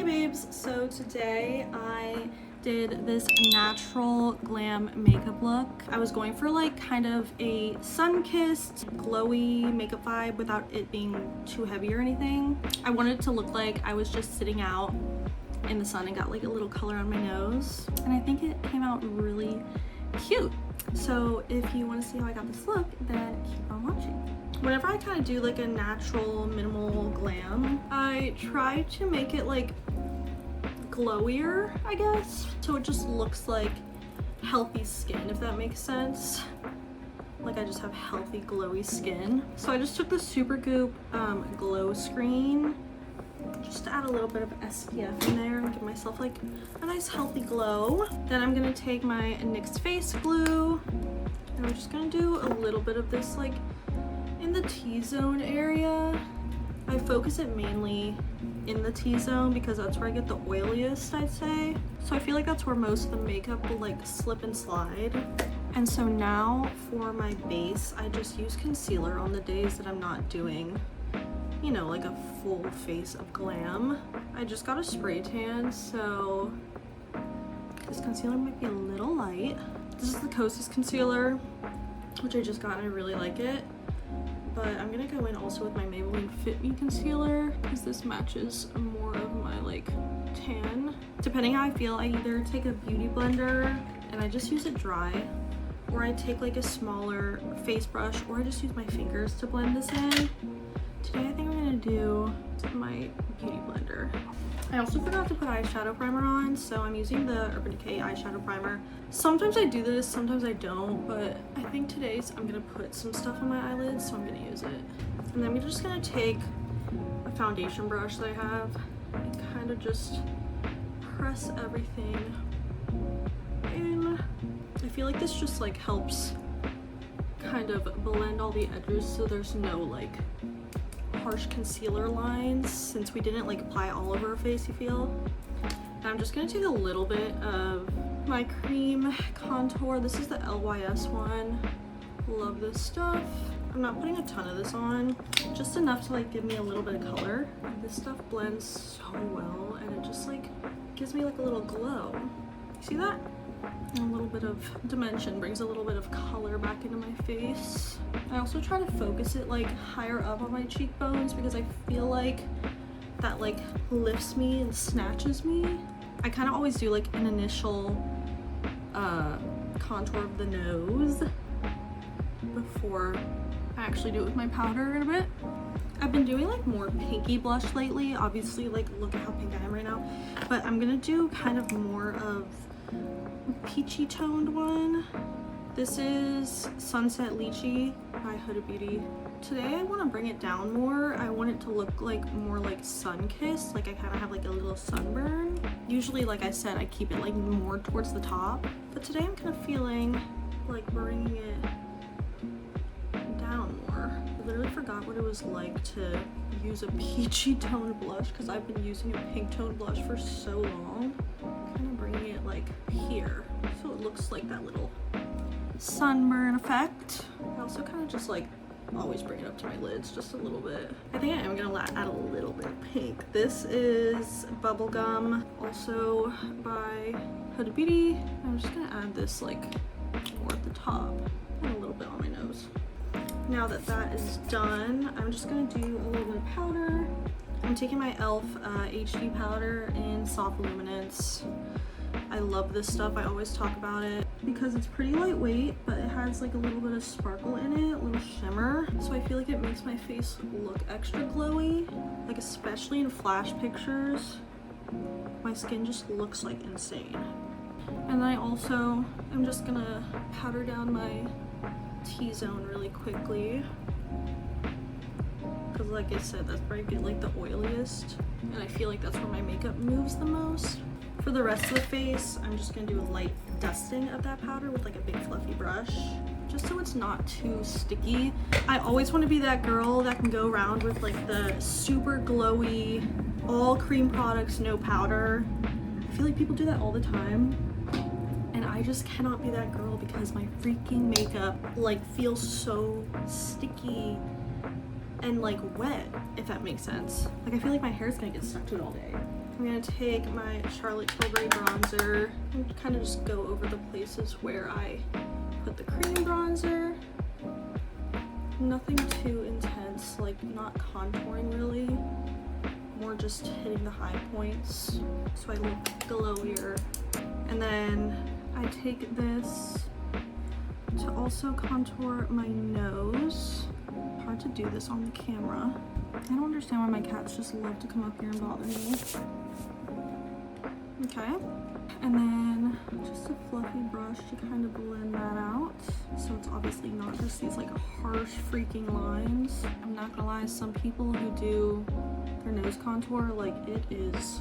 babes, so today I did this natural glam makeup look. I was going for like kind of a sun-kissed glowy makeup vibe without it being too heavy or anything. I wanted it to look like I was just sitting out in the sun and got like a little color on my nose, and I think it came out really cute. So if you want to see how I got this look, then keep on watching. Whenever I kind of do like a natural minimal glam, I try to make it like glowier, I guess, so it just looks like healthy skin, if that makes sense. Like I just have healthy glowy skin. So I just took the Supergoop glow screen just to add a little bit of SPF in there and give myself like a nice healthy glow. Then I'm gonna take my NYX face glue and I'm just gonna do a little bit of this like in the T-zone area. I focus it mainly in the T-zone because that's where I get the oiliest, I'd say. So I feel like that's where most of the makeup will like slip and slide. And so now for my base, I just use concealer on the days that I'm not doing, you know, like a full face of glam. I just got a spray tan, so this concealer might be a little light. This is the Kosas concealer, which I just got and I really like it. But I'm gonna go in also with my Maybelline Fit Me concealer because this matches more of my like tan. Depending how I feel, I either take a beauty blender and I just use it dry, or I take like a smaller face brush, or I just use my fingers to blend this in. Today I think I'm gonna do my beauty blender. I also forgot to put eyeshadow primer on, so I'm using the Urban Decay eyeshadow primer. Sometimes I do this, sometimes I don't, but I think today's I'm gonna put some stuff on my eyelids, so I'm gonna use it. And then we're just gonna take a foundation brush that I have and kind of just press everything in. I feel like this just like helps kind of blend all the edges so there's no like harsh concealer lines, since we didn't like apply all over our face, you feel. And I'm just gonna take a little bit of my cream contour. This is the LYS one. Love this stuff. I'm not putting a ton of this on, just enough to like give me a little bit of color. This stuff blends so well and it just like gives me like a little glow. See that? And a little bit of dimension, brings a little bit of color back into my face. I also try to focus it like higher up on my cheekbones because I feel like that like lifts me and snatches me. I kind of always do like an initial contour of the nose before I actually do it with my powder in a bit. I've been doing like more pinky blush lately. Obviously, like look at how pink I am right now, but I'm gonna do kind of more of peachy toned one. This is Sunset Lychee by Huda Beauty. Today I want to bring it down more. I want it to look like more like sun-kissed, like I kind of have like a little sunburn. Usually, like I said, I keep it like more towards the top, but today I'm kind of feeling like bringing it down more. I literally forgot what it was like to use a peachy toned blush because I've been using a pink toned blush for so long. Kind of bringing it like here so it looks like that little sunburn effect. I also kind of just like always bring it up to my lids just a little bit. I think I am gonna add a little bit of pink. This is Bubblegum, also by Huda Beauty. I'm just gonna add this like more at the top and a little bit on my nose. Now that that is done, I'm just gonna do a little bit of powder. I'm taking my e.l.f. HD powder in Soft Luminance. I love this stuff. I always talk about it because it's pretty lightweight, but it has like a little bit of sparkle in it, a little shimmer. So I feel like it makes my face look extra glowy, like especially in flash pictures. My skin just looks like insane. And I also am just gonna powder down my T-zone really quickly. Because like I said, that's where I get like the oiliest, and I feel like that's where my makeup moves the most. For the rest of the face, I'm just gonna do a light dusting of that powder with like a big fluffy brush, just so it's not too sticky. I always want to be that girl that can go around with like the super glowy, all cream products, no powder. I feel like people do that all the time, and I just cannot be that girl because my freaking makeup like feels so sticky and like wet, if that makes sense. Like I feel like my hair's gonna get stuck to it all day. I'm gonna take my Charlotte Tilbury bronzer and kind of just go over the places where I put the cream bronzer. Nothing too intense, like not contouring really, more just hitting the high points so I look glowier. And then I take this to also contour my nose. Hard to do this on the camera. I don't understand why my cats just love to come up here and bother me. Okay, and then just a fluffy brush to kind of blend that out, so it's obviously not just these like harsh freaking lines. I'm not gonna lie, some people who do their nose contour, like it is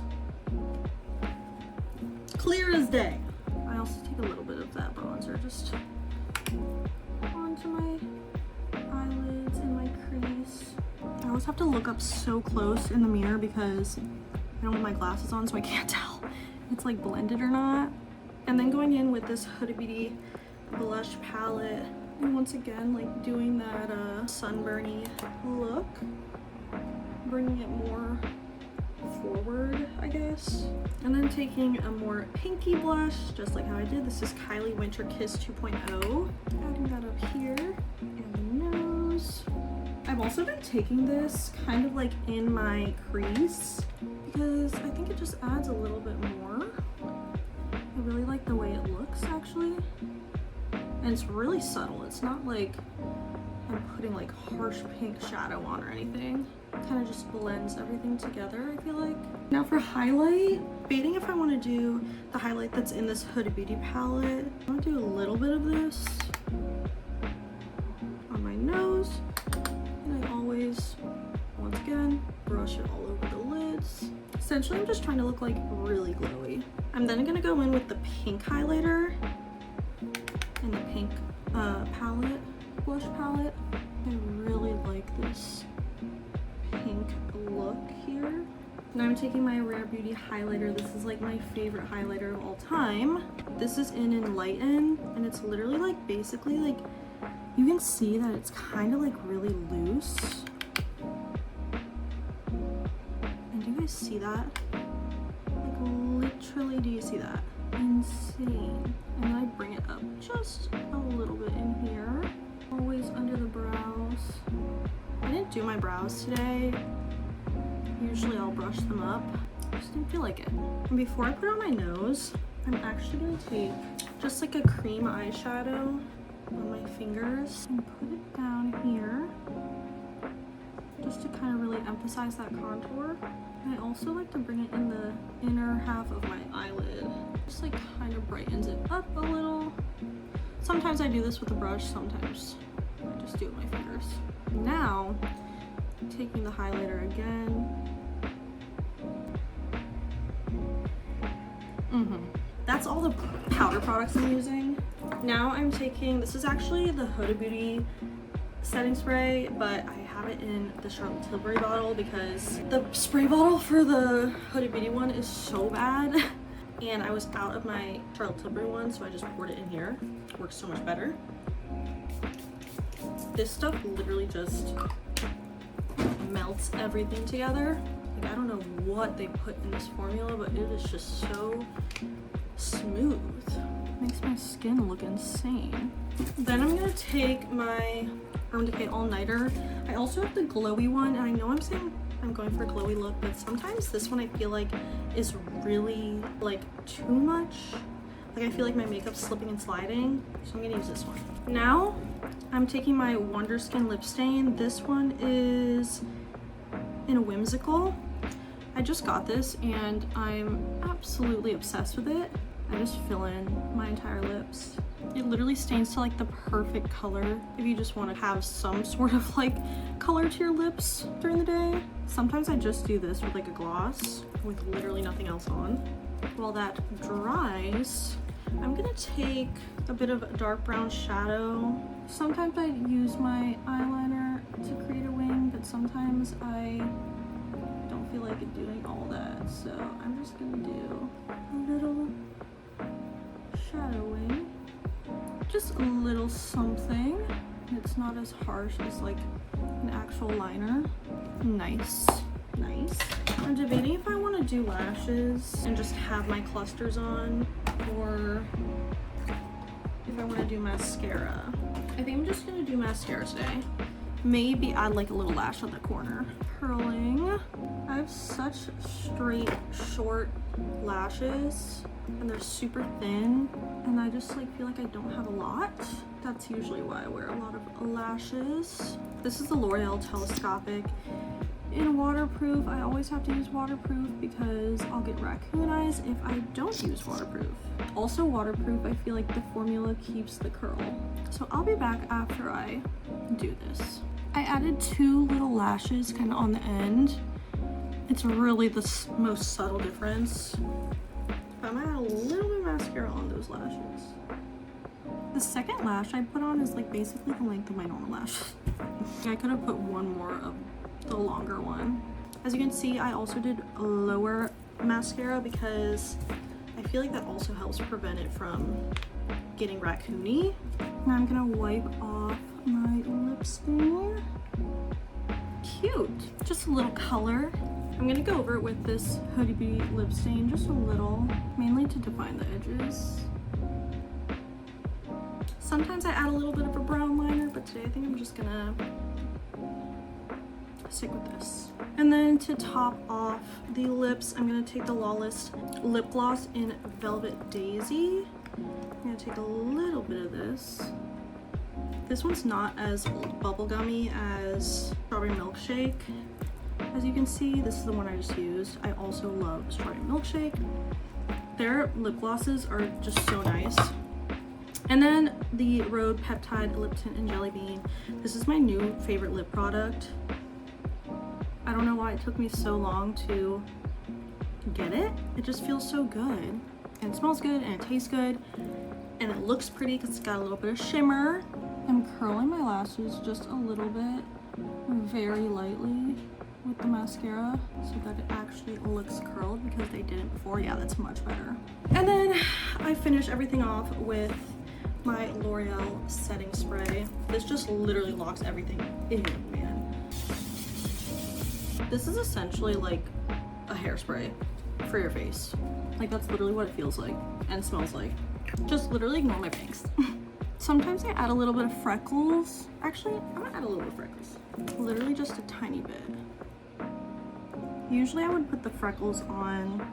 clear as day. I also take a little bit of that bronzer just onto my eyelids and my crease. I always have to look up so close in the mirror because I don't have my glasses on, so I can't tell if it's like blended or not. And then going in with this Huda Beauty blush palette, and once again like doing that sunburny look, bringing it more forward, I guess. And then taking a more pinky blush, just like how I did. This is Kylie Winter Kiss 2.0. Adding that up here and the nose. I've also been taking this kind of like in my crease because I think it just adds a little bit more. I really like the way it looks actually. And it's really subtle. It's not like I'm putting like harsh pink shadow on or anything. It kind of just blends everything together, I feel like. Now for highlight, debating if I want to do the highlight that's in this Huda Beauty palette. I want to do a little bit of this on my nose. And I always, once again, brush it all over the lids. Essentially, I'm just trying to look like really glowy. I'm then gonna go in with the pink highlighter and the pink palette, blush palette. I really like this pink look here. Now I'm taking my Rare Beauty highlighter. This is like my favorite highlighter of all time. This is in Enlighten, and it's literally like basically like, you can see that it's kind of like really loose. And do you guys see that? Like literally, do you see that? Insane. And then I bring it up just a little bit in here. Always under the brows. I didn't do my brows today. Usually I'll brush them up. I just didn't feel like it. And before I put on my nose, I'm actually gonna take just like a cream eyeshadow on my fingers and put it down here just to kind of really emphasize that contour. And I also like to bring it in the inner half of my eyelid. Just like kind of brightens it up a little. Sometimes I do this with a brush, sometimes I just do it with my fingers. Now, taking the highlighter again. That's all the powder products I'm using. Now I'm taking, this is actually the Huda Beauty setting spray, but I have it in the Charlotte Tilbury bottle because the spray bottle for the Huda Beauty one is so bad. And I was out of my Charlotte Tilbury one, so I just poured it in here. It works so much better. This stuff literally just melts everything together. Like, I don't know what they put in this formula, but it is just so smooth. Makes my skin look insane. Then I'm gonna take my Urban Decay All Nighter. I also have the glowy one, and I know I'm saying I'm going for a glowy look, but sometimes this one I feel like is really like too much. Like I feel like my makeup's slipping and sliding, so I'm gonna use this one. Now I'm taking my Wonder Skin lip stain. This one is in a Whimsical. I just got this and I'm absolutely obsessed with it. I just fill in my entire lips. It literally stains to like the perfect color if you just want to have some sort of like color to your lips during the day. Sometimes I just do this with like a gloss with literally nothing else on. While that dries, I'm gonna take a bit of dark brown shadow. Sometimes I use my eyeliner to create a wing, but sometimes I don't feel like doing all that. So I'm just gonna do a little shadow wing. Just a little something. It's not as harsh as like an actual liner. Nice. nice. I'm debating if I want to do lashes and just have my clusters on, or if I want to do mascara. I think I'm just gonna do mascara today. Maybe add like a little lash on the corner. Curling. I have such straight, short lashes and they're super thin, and I just like feel like I don't have a lot. That's usually why I wear a lot of lashes. This is the L'Oreal Telescopic in waterproof. I always have to use waterproof because I'll get raccoon eyes if I don't use waterproof. Also waterproof, I feel like the formula keeps the curl. So I'll be back after I do this. I added 2 little lashes kind of on the end. It's really the most subtle difference. But I'm gonna add a little bit of mascara on those lashes. The second lash I put on is like basically the length of my normal lash. I could have put one more of the longer one. As you can see, I also did a lower mascara because I feel like that also helps prevent it from getting raccoony. Now I'm gonna wipe off my lip stain. Cute, just a little color. I'm gonna go over it with this Hoodie Beauty lip stain, just a little, mainly to define the edges. Sometimes I add a little bit of a brown liner, but today I think I'm just gonna stick with this. And then to top off the lips, I'm gonna take the Lawless lip gloss in Velvet Daisy. I'm gonna take a little bit of this. This one's not as bubblegummy as Strawberry Milkshake. As you can see, this is the one I just used. I also love Strawberry Milkshake. Their lip glosses are just so nice. And then the Rhode Peptide Lip Tint in Jelly Bean. This is my new favorite lip product. I don't know why it took me so long to get it. It just feels so good. And it smells good and it tastes good. And it looks pretty because it's got a little bit of shimmer. I'm curling my lashes just a little bit, very lightly with the mascara so that it actually looks curled, because they didn't before. Yeah, that's much better. And then I finish everything off with my L'Oreal setting spray. This just literally locks everything in, man. This is essentially like a hairspray for your face. Like that's literally what it feels like and smells like. Just literally ignore my bangs. Sometimes I add a little bit of freckles. Actually, I'm gonna add a little bit of freckles. Literally just a tiny bit. Usually I would put the freckles on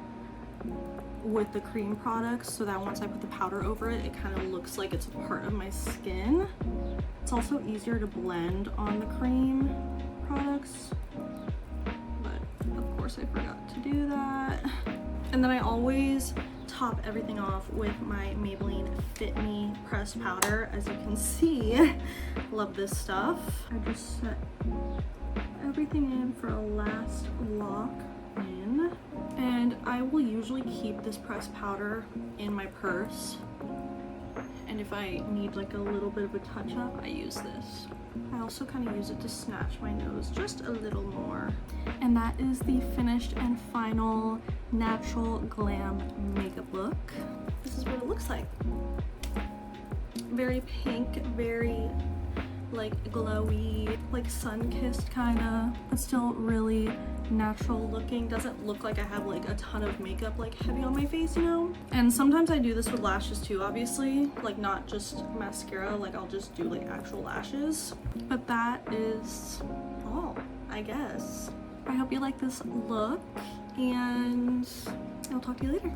with the cream products so that once I put the powder over it, it kind of looks like it's a part of my skin. It's also easier to blend on the cream products, but of course I forgot to do that. And then I always top everything off with my Maybelline Fit Me pressed powder. As you can see, love this stuff. I just set everything in for a last lock in, and I will usually keep this pressed powder in my purse, and if I need like a little bit of a touch up, I use this. I also kind of use it to snatch my nose just a little more. And that is the finished and final natural glam makeup look. This is what it looks like. Very pink, very like glowy, like sun-kissed kinda, but still really natural looking. Doesn't look like I have like a ton of makeup like heavy on my face, you know? And sometimes I do this with lashes too, obviously, like not just mascara, like I'll just do like actual lashes. But that is all, I guess. I hope you like this look, and I'll talk to you later.